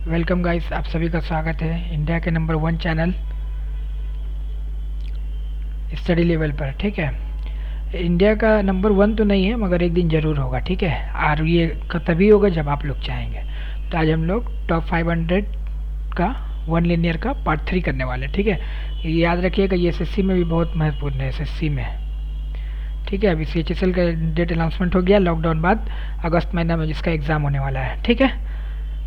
Welcome guys, आप सभी का स्वागत है इंडिया के नंबर 1 चैनल स्टडी लेवल पर। ठीक है, इंडिया का नंबर 1 तो नहीं है मगर एक दिन ज़रूर होगा। ठीक है, और ये तभी होगा जब आप लोग चाहेंगे। तो आज हम लोग टॉप 500 का वन लिनियर का पार्ट 3 करने वाले हैं। ठीक है, ये याद रखिएगा, ये एसएससी में भी बहुत महत्वपूर्ण है। एसएससी में ठीक है, अभी सीएचएसएल का डेट अनाउंसमेंट हो गया लॉकडाउन बाद, अगस्त महीना में जिसका एग्ज़ाम होने वाला है। ठीक है,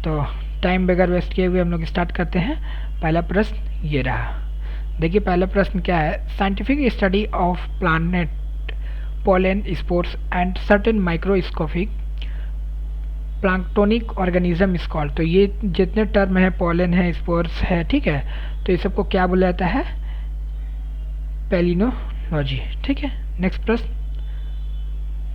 तो टाइम बगैर वेस्ट किए हुए हम लोग स्टार्ट करते हैं। पहला प्रश्न ये रहा। देखिए पहला प्रश्न क्या है, scientific study of plant pollen spores and certain microscopic planktonic organism is called. तो ये जितने टर्म है, पोलन है, स्पोर्स है, ठीक है, तो ये सबको क्या बोला जाता है? पेलिनोलॉजी। ठीक है, नेक्स्ट प्रश्न,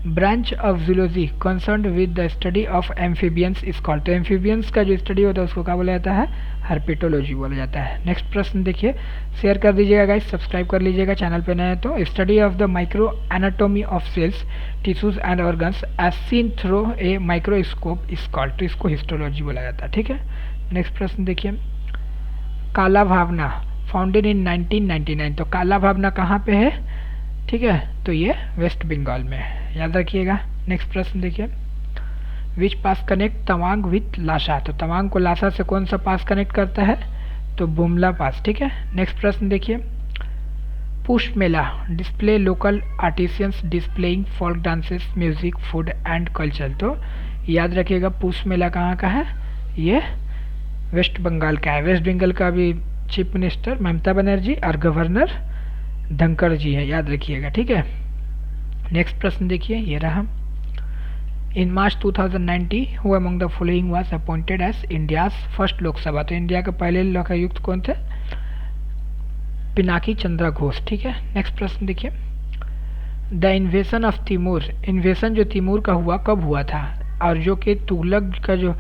branch of zoology concerned with the study of amphibians is called. तो एम्फीबियंस का जो स्टडी होता है उसको क्या बोला जाता है? हर्पेटोलॉजी बोला जाता है। नेक्स्ट प्रश्न देखिए, शेयर कर दीजिएगा गाइस, सब्सक्राइब कर लीजिएगा चैनल पे नए हैं तो। Study of the micro anatomy of cells tissues and organs as seen through a microscope is called. तो इसको हिस्टोलॉजी बोला जाता है। ठीक है, नेक्स्ट प्रश्न देखिए, काला भावना फाउंडेड इन 1999। तो काला भावना कहाँ पे है? ठीक है, तो ये वेस्ट बंगाल में है, याद रखिएगा। नेक्स्ट प्रश्न देखिए, विच पास कनेक्ट तवांग विथ लासा। तो तवांग को लासा से कौन सा पास कनेक्ट करता है? तो बुमला पास। ठीक है, नेक्स्ट प्रश्न देखिए, पुष्प मेला display local artisans displaying folk dances music food and culture. तो याद रखिएगा, पुष्प मेला कहाँ का है? ये वेस्ट बंगाल का है। वेस्ट बंगाल का भी चीफ मिनिस्टर ममता बनर्जी और गवर्नर धनखड़ जी है, याद रखिएगा। ठीक है, नेक्स्ट प्रश्न देखिए, ये रहा। इन मार्च 2090 who among the following was appointed as India's first Lok Sabha. तो इंडिया के पहले लोकायुक्त कौन थे? पिनाकी चंद्र घोष। ठीक है, नेक्स्ट प्रश्न देखिए, द इन्वेशन ऑफ तिमूर। इन्वेशन जो तिमूर का हुआ कब हुआ था? और जो कि तुगलक का जो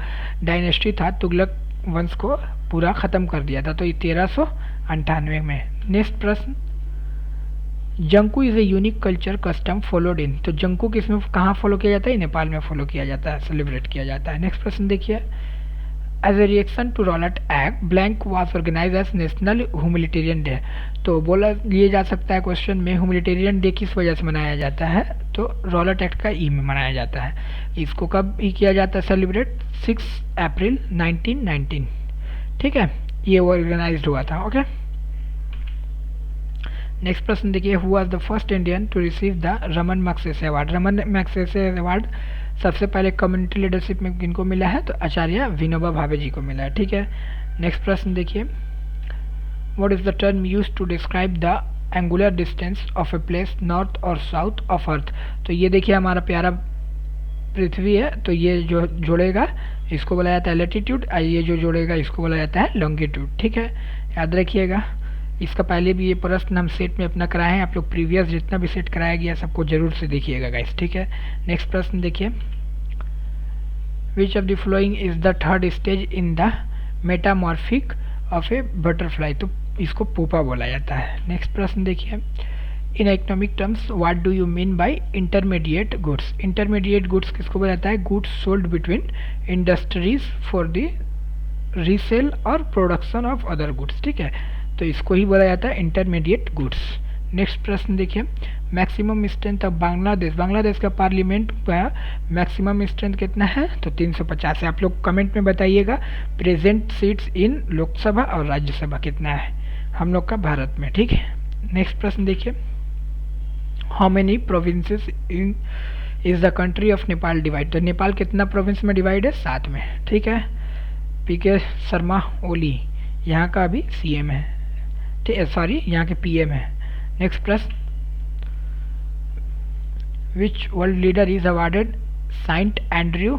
डायनेस्टी था, तुगलक वंश को पूरा ख़त्म कर दिया था। तो ये 1398 में। नेक्स्ट प्रश्न, जंकू is a unique culture custom followed in. तो जंकू किसमें कहाँ फॉलो किया जाता है? नेपाल में फॉलो किया जाता है, सेलिब्रेट किया जाता है। नेक्स्ट प्रश्न देखिए, as a reaction to Rowlatt Act blank was organise as national humanitarian day. तो बोला ये जा सकता है क्वेश्चन में, ह्यूमैनिटेरियन डे किस वजह से मनाया जाता है? तो रॉलेट एक्ट का ई में मनाया जाता है। इसको कब ही किया जाता है सेलिब्रेट? 6 अप्रैल 1919। ठीक है, ये ऑर्गेनाइज हुआ था। ओके, नेक्स्ट प्रश्न देखिए, who was the first Indian to receive the Ramon Magsaysay award. Ramon Magsaysay award सबसे पहले कम्युनिटी लीडरशिप में किनको मिला है? तो आचार्य विनोबा भावे जी को मिला है। ठीक है, नेक्स्ट प्रश्न देखिए, what is the term used to describe the angular distance of a place north और साउथ ऑफ अर्थ। तो ये देखिए हमारा प्यारा पृथ्वी है, तो ये जो जोड़ेगा इसको बोला जाता है लैटिट्यूड, और ये जो जोड़ेगा इसको बोला जाता है लॉन्गिट्यूड। ठीक है, याद रखिएगा। इसका पहले भी ये प्रश्न हम सेट में अपना कराए हैं, आप लोग प्रीवियस जितना भी सेट कराया गया सबको जरूर से देखिएगा गाइस। ठीक है, नेक्स्ट प्रश्न देखिए, which of the following is the third stage in the metamorphic of A butterfly. तो इसको पूपा बोला जाता है। नेक्स्ट प्रश्न देखिए, in economic terms what do you mean by intermediate goods. Intermediate goods किसको बोला जाता है? Goods sold between industries for the resale और प्रोडक्शन ऑफ अदर गुड्स। ठीक है, तो इसको ही बोला जाता है इंटरमीडिएट गुड्स। नेक्स्ट प्रश्न देखिए, maximum strength of Bangladesh. Bangladesh का पार्लियामेंट का मैक्सिमम स्ट्रेंथ कितना है? तो 350 है। आप लोग कमेंट में बताइएगा प्रेजेंट सीट्स इन लोकसभा और राज्यसभा कितना है हम लोग का भारत में। ठीक है, नेक्स्ट प्रश्न देखिए, how many provinces in is the country of Nepal divide. तो नेपाल कितना प्रोविंस में डिवाइड है? 7 में। ठीक है, पीके शर्मा ओली यहाँ का अभी सीएम है, ठीक है, सॉरी यहाँ के पीएम है। नेक्स्ट प्रश्न, which world leader is awarded Saint Andrew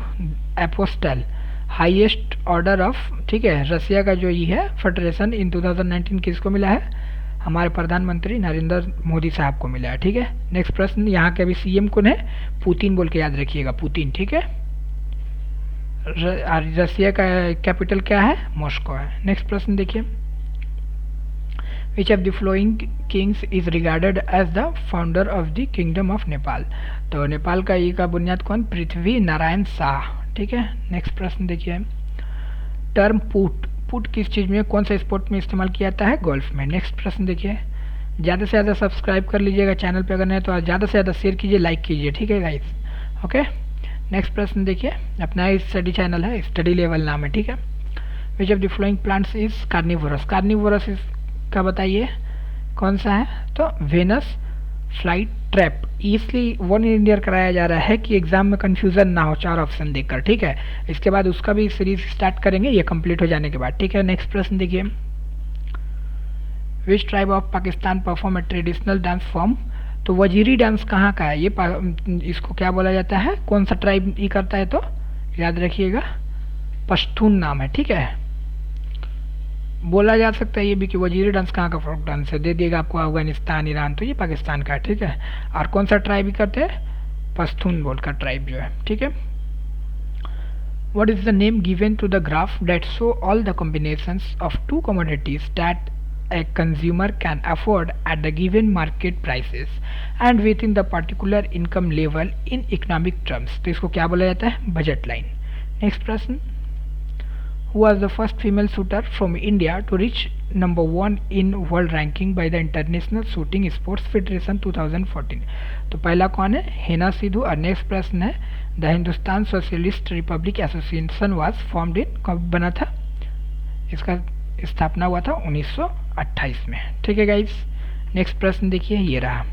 Apostle highest order of. ठीक है, रसिया का जो ये है फेडरेशन इन 2019 किसको मिला है? हमारे प्रधानमंत्री नरेंद्र मोदी साहब को मिला है। ठीक है, नेक्स्ट प्रश्न, यहाँ के अभी सीएम कौन है? पुतिन बोल के याद रखिएगा, पुतिन। ठीक है, रसिया का कैपिटल क्या है? मॉस्को है। नेक्स्ट प्रश्न देखिए, which of the following kings is regarded as the founder of the kingdom of Nepal. तो नेपाल का ये का बुनियाद कौन? पृथ्वी नारायण शाह। ठीक है, नेक्स्ट प्रश्न देखिए, टर्म पुट, पुट किस चीज़ में, कौन सा स्पोर्ट में इस्तेमाल किया जाता है, गोल्फ में। नेक्स्ट प्रश्न देखिए, ज़्यादा से ज़्यादा सब्सक्राइब कर लीजिएगा चैनल पे, अगर नहीं तो ज़्यादा से ज़्यादा शेयर कीजिए, लाइक कीजिए, ठीक है गाइस। ओके, नेक्स्ट प्रश्न देखिए, अपना स्टडी चैनल है, स्टडी लेवल नाम है, ठीक है। विच of the flowing plants is carnivorous, carnivorous का बताइए कौन सा है, तो वेनस फ्लाई ट्रैप। इसलिए वन इंडियर कराया जा रहा है कि एग्जाम में कंफ्यूजन ना हो 4 ऑप्शन देखकर, ठीक है। इसके बाद उसका भी सीरीज स्टार्ट करेंगे ये कंप्लीट हो जाने के बाद, ठीक है। नेक्स्ट प्रश्न देखिए, which tribe of Pakistan perform a traditional dance form, तो वजीरी डांस कहाँ का है, ये इसको क्या बोला जाता है, कौन सा ट्राइब ये करता है, तो याद रखिएगा पश्तून नाम है, ठीक है। बोला जा सकता है ये भी कि वजीरी डांस कहाँ का फोक डांस है, दे दिएगा आपको अफगानिस्तान, ईरान, तो ये पाकिस्तान का है, ठीक है। और कौन सा ट्राइब ही करते हैं, पश्तून बोलकर ट्राइब जो है, ठीक है। What is the name given to the graph that show all the combinations of two commodities that a consumer can afford at the given market prices and within the particular income level in economic terms, तो इसको क्या बोला जाता है, budget line. Next प्रश्न, who was the first female shooter from India to reach number 1 in world ranking by the International Shooting Sports Federation 2014, तो पहला कौन है, हिना सिद्धू। और नेक्स्ट प्रश्न है, the Hindustan socialist Republic association was formed in, कब बना था, इसका स्थापना हुआ था 1928 में, ठीक है गाइस। नेक्स्ट प्रश्न देखिए, ये रहा,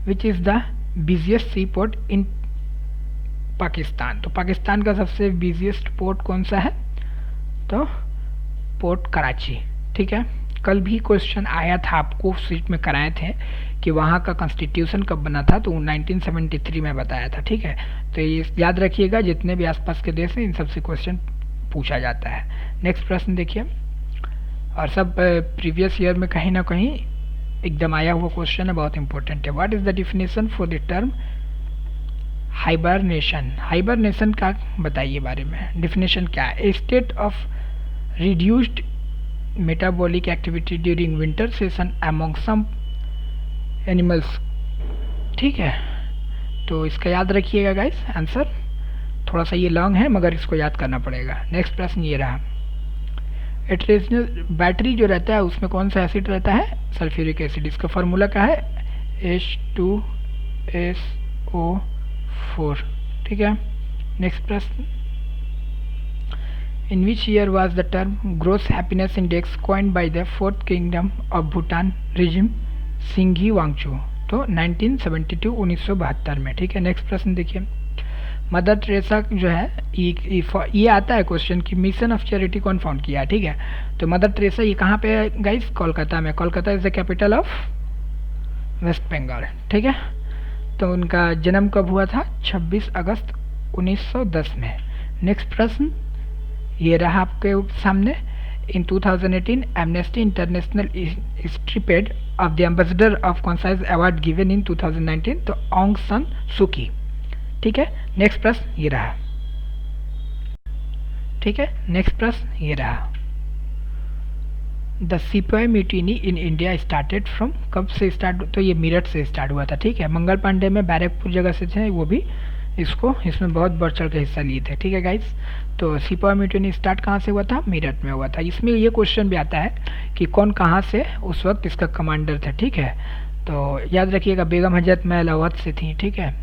which is the busiest sea port in Pakistan, तो पाकिस्तान का सबसे बिजिएस्ट पोर्ट कौन सा है, तो पोर्ट कराची, ठीक है। कल भी क्वेश्चन आया था, आपको सीट में कराए थे कि वहाँ का कॉन्स्टिट्यूशन कब बना था, तो 1973 में बताया था, ठीक है। तो ये याद रखिएगा, जितने भी आसपास के देश हैं इन सबसे क्वेश्चन पूछा जाता है। नेक्स्ट प्रश्न देखिए, और सब प्रीवियस ईयर में कहीं ना कहीं एकदम आया हुआ क्वेश्चन है, बहुत इंपॉर्टेंट है। What is the definition for the term hibernation, hibernation का बताइए बारे में, डिफिनेशन क्या है, a state of reduced metabolic activity during winter season among some animals, ठीक है। तो इसका याद रखिएगा गाइस, आंसर थोड़ा सा ये लॉन्ग है मगर इसको याद करना पड़ेगा। नेक्स्ट प्रश्न ये रहा, ट्रेडिशनल बैटरी जो रहता है उसमें कौन सा एसिड रहता है, सल्फ्यूरिक एसिड, इसका फार्मूला क्या है, H2SO4, ठीक है। नेक्स्ट प्रश्न, in which year was the term gross happiness index coined by the fourth kingdom of Bhutan रिजिम सिंघी वांगचू, तो 1972 में, ठीक है। नेक्स्ट प्रश्न देखिए, मदर टेरेसा जो है, ये आता है क्वेश्चन कि मिशन ऑफ चैरिटी कौन फाउंड किया है, ठीक है। तो मदर टेरेसा ये कहाँ पे है गाइस, कोलकाता में, Kolkata is the capital of West Bengal, ठीक है। तो उनका जन्म कब हुआ था, 26 अगस्त 1910 में। नेक्स्ट प्रश्न ये रहा आपके सामने, इन 2018 amnesty international striped of the ambassador of concise award given in 2019, तो ऑन्ग सन सुकी, ठीक है। नेक्स्ट प्रश्न ये रहा, ठीक है। नेक्स्ट प्रश्न ये रहा, द सिपाही mutiny in India started from, कब से स्टार्ट, तो ये मेरठ से स्टार्ट हुआ था, ठीक है। मंगल पांडे में बैरकपुर जगह से थे वो भी, इसमें बहुत बढ़ चढ़ के हिस्सा लिए थे, ठीक है गाइस। तो सिपाही म्यूटिनी स्टार्ट कहाँ से हुआ था, मेरठ में हुआ था। इसमें ये क्वेश्चन भी आता है कि कौन कहाँ से उस वक्त इसका कमांडर थे, ठीक है। तो याद रखिएगा, बेगम हजरत महल अवध से थी, ठीक है,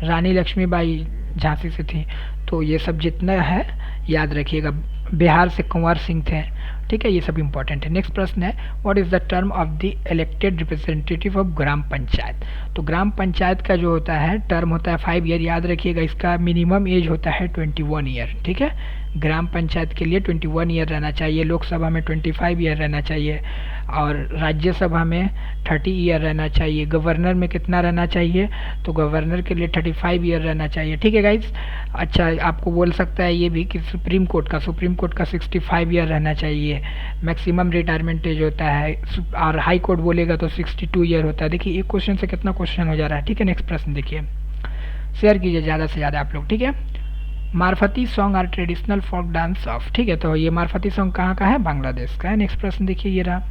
रानी लक्ष्मीबाई झांसी से थी, तो ये सब जितना है याद रखिएगा। बिहार से कुंवर सिंह थे, ठीक है, ये सब इंपॉर्टेंट है। नेक्स्ट प्रश्न है, what is the term of the elected representative of gram panchayat, तो ग्राम पंचायत का जो होता है टर्म होता है 5 ईयर, याद रखिएगा। इसका मिनिमम एज होता है 21 ईयर, ठीक है। ग्राम पंचायत के लिए 21 ईयर रहना चाहिए, लोकसभा में 25 ईयर रहना चाहिए, और राज्यसभा में 30 ईयर रहना चाहिए। गवर्नर में कितना रहना चाहिए, तो गवर्नर के लिए 35 ईयर रहना चाहिए, ठीक है गाइज। अच्छा, आपको बोल सकता है ये भी कि सुप्रीम कोर्ट का 65 ईयर रहना चाहिए, मैक्सिमम रिटायरमेंट एज होता है, और हाई कोर्ट बोलेगा तो 62 ईयर होता है। देखिए एक क्वेश्चन से कितना क्वेश्चन हो जा रहा है, ठीक है। नेक्स्ट प्रश्न देखिए, शेयर कीजिए ज़्यादा से ज़्यादा आप लोग, ठीक है। Marfati song are traditional folk dance of, ठीक है। तो ये मारफती सॉन्ग कहाँ का है, बांग्लादेश का है। नेक्स्ट प्रश्न देखिए, ये रहा,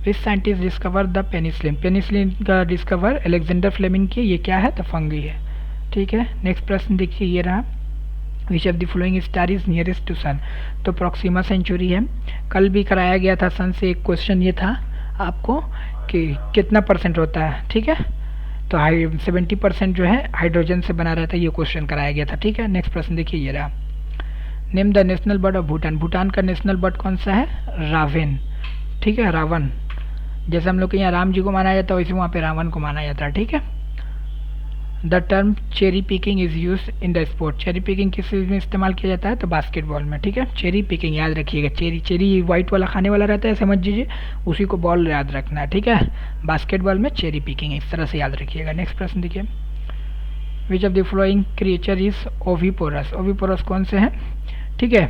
which scientist discover the penicillin, penicillin का डिस्कवर अलेक्जेंडर फ्लेमिंग की, ये क्या है, तो फंगी है, ठीक है। नेक्स्ट प्रश्न देखिए, ये रहा, which of the following star is nearest to sun, तो प्रॉक्सिमा सेंचुरी है। कल भी कराया गया था सन से एक क्वेश्चन, ये था आपको कि कितना परसेंट होता है, ठीक है, तो 70% जो है हाइड्रोजन से बना रहता है, ये क्वेश्चन कराया गया था, ठीक है। नेक्स्ट प्रश्न देखिए ये रहा, name the national bird of Bhutan, Bhutan का नेशनल बर्ड कौन सा है, रावेन, ठीक है, रावण, जैसे हम लोग के यहाँ राम जी को माना जाता है वैसे वहाँ पे रावण को माना जाता है, ठीक है। The term cherry picking is use in the sport, cherry picking किस चीज़ में इस्तेमाल किया जाता है, तो बास्केटबॉल में, ठीक है। चेरी पिकिंग याद रखिएगा, चेरी चेरी वाइट वाला खाने वाला रहता है, समझ लीजिए उसी को बॉल याद रखना है, ठीक है। बास्केटबॉल में चेरी पिकिंग, इस तरह से याद रखिएगा। नेक्स्ट प्रश्न देखिए, which of the flowing creature is oviparous, oviparous कौन से हैं, ठीक है,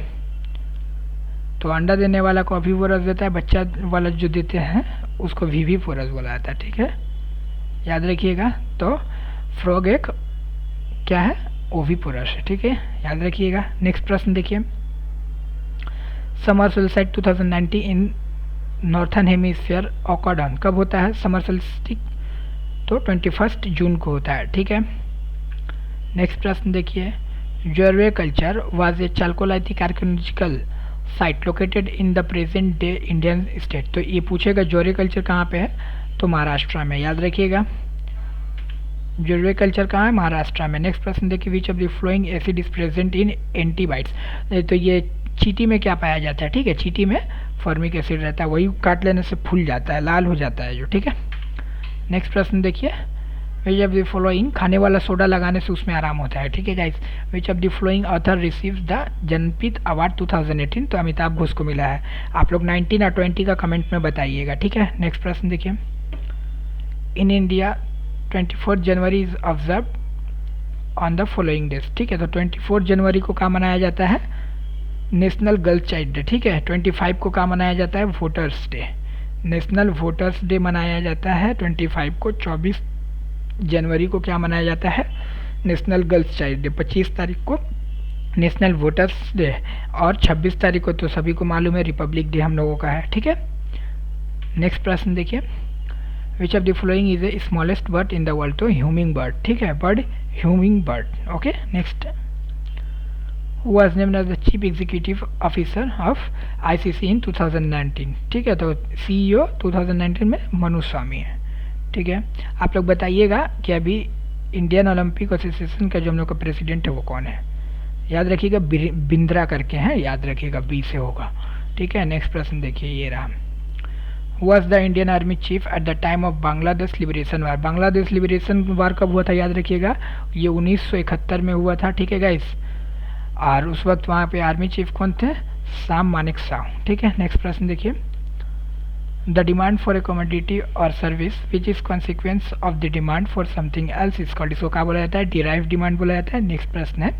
तो अंडा देने वाला को ओविपोरस देता है, बच्चा वाला जो देते हैं उसको विविपोरस बोला जाता है, ठीक है, याद रखिएगा। तो फ्रॉग एक क्या है, ओविपोरस है, ठीक है, याद रखिएगा। नेक्स्ट प्रश्न देखिए, summer solstice 2019 in northern hemisphere awkward on, कब होता है समर सोल्स्टिस, तो 21 जून को होता है, ठीक है। नेक्स्ट प्रश्न देखिए, Jorwe culture was a chalcolithic archaeological site located in the present day Indian state, तो ये पूछेगा जोरवे कल्चर कहाँ पे है, तो महाराष्ट्र में, याद रखिएगा। जोरवे कल्चर कहाँ है, महाराष्ट्र में। नेक्स्ट प्रश्न देखिए, which of the following acid is present in ant bites, तो ये चींटी में क्या पाया जाता है, ठीक है, चींटी में फॉर्मिक एसिड रहता है, वही काट लेने से फूल जाता है, लाल हो जाता है जो, ठीक है। नेक्स्ट प्रश्न देखिए, विच ऑफ द फ्लोइंग, खाने वाला सोडा लगाने से उसमें आराम होता है, ठीक है guys. Which of the following author receives the Jnanpith award 2018, तो अमिताभ घोष को मिला है। आप लोग 19 और 20 का कमेंट में बताइएगा, ठीक है। नेक्स्ट प्रश्न देखिए, in India 24 January is observe on the following days, ठीक है, तो 24 जनवरी को क्या मनाया जाता है, नेशनल गर्ल चाइल्ड डे, ठीक है। 25 को क्या मनाया जाता है, voters day, national voters day मनाया जाता है 25 को। 24 जनवरी को क्या मनाया जाता है, नेशनल गर्ल्स चाइल्ड डे। 25 तारीख को नेशनल वोटर्स डे, और 26 तारीख को तो सभी को मालूम है रिपब्लिक डे हम लोगों का है, ठीक है। नेक्स्ट प्रश्न देखिए, which of the following is a smallest bird in the world, तो ह्यूमिंग बर्ड, ठीक है, bird hummingbird, okay. Next, who was named as the chief executive officer of ICC in 2019, ठीक है, तो सीईओ 2019 में मनु स्वामी है, ठीक है। आप लोग बताइएगा कि अभी इंडियन ओलंपिक एसोसिएशन का जो हम लोग का प्रेसिडेंट है वो कौन है, याद रखिएगा, बिंद्रा करके हैं, याद रखिएगा, बी से होगा, ठीक है। नेक्स्ट प्रश्न देखिए ये रहा, was the Indian Army chief at the time of Bangladesh liberation war, Bangladesh liberation war कब हुआ था, याद रखिएगा, ये 1971 में हुआ था, ठीक है गाइस, और उस वक्त वहाँ पे आर्मी चीफ कौन थे, साम मानेकशॉ, ठीक है। नेक्स्ट प्रश्न देखिए, the demand for a commodity और service which is consequence of the demand for something else is called, इसको क्या बोला जाता है, डिराइव डिमांड बोला जाता है। नेक्स्ट प्रश्न है,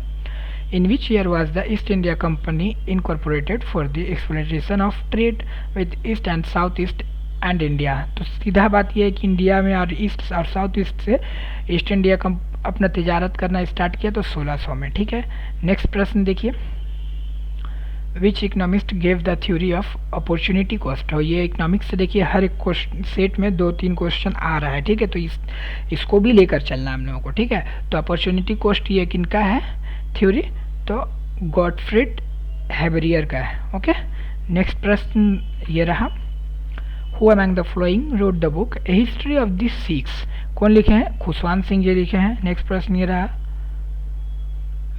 in which year was the East India Company incorporated for the exploitation of trade with East and South East and India, तो सीधा बात यह है कि इंडिया में और ईस्ट और साउथ ईस्ट से ईस्ट इंडिया अपना तिजारत करना स्टार्ट किया तो 1600 में, ठीक है। नेक्स्ट प्रश्न देखिए, which economist gave the theory of opportunity cost, और ये इकोनॉमिक्स से देखिए हर एक सेट में 2-3 क्वेश्चन आ रहा है, ठीक है, तो इसको भी लेकर चलना हम लोगों को, ठीक है। तो अपॉर्चुनिटी कॉस्ट ये किनका है थ्योरी, तो गॉटफ्रीड हेबरियर का है, ओके। नेक्स्ट प्रश्न ये रहा, who among the flowing road the book A history of the six, कौन लिखे हैं, खुशवंत सिंह जी लिखे हैं। नेक्स्ट प्रश्न ये रहा,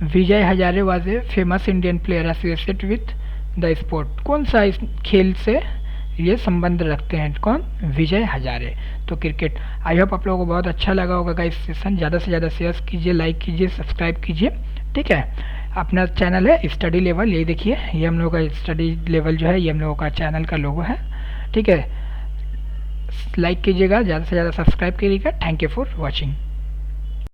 Vijay Hazare was a famous Indian player associated with the sport, कौन सा इस खेल से ये संबंध रखते हैं, कौन, विजय हजारे, तो क्रिकेट। आई होप आप लोगों को बहुत अच्छा लगा होगा गाइस सेशन, ज़्यादा से ज़्यादा शेयर कीजिए, लाइक कीजिए, सब्सक्राइब कीजिए, ठीक है। अपना चैनल है स्टडी लेवल, ये देखिए, ये हम लोग का स्टडी लेवल जो है ये हम लोगों का चैनल का लोगो है, ठीक है। लाइक कीजिएगा, ज़्यादा से ज़्यादा सब्सक्राइब कीजिएगा। Thank you for watching.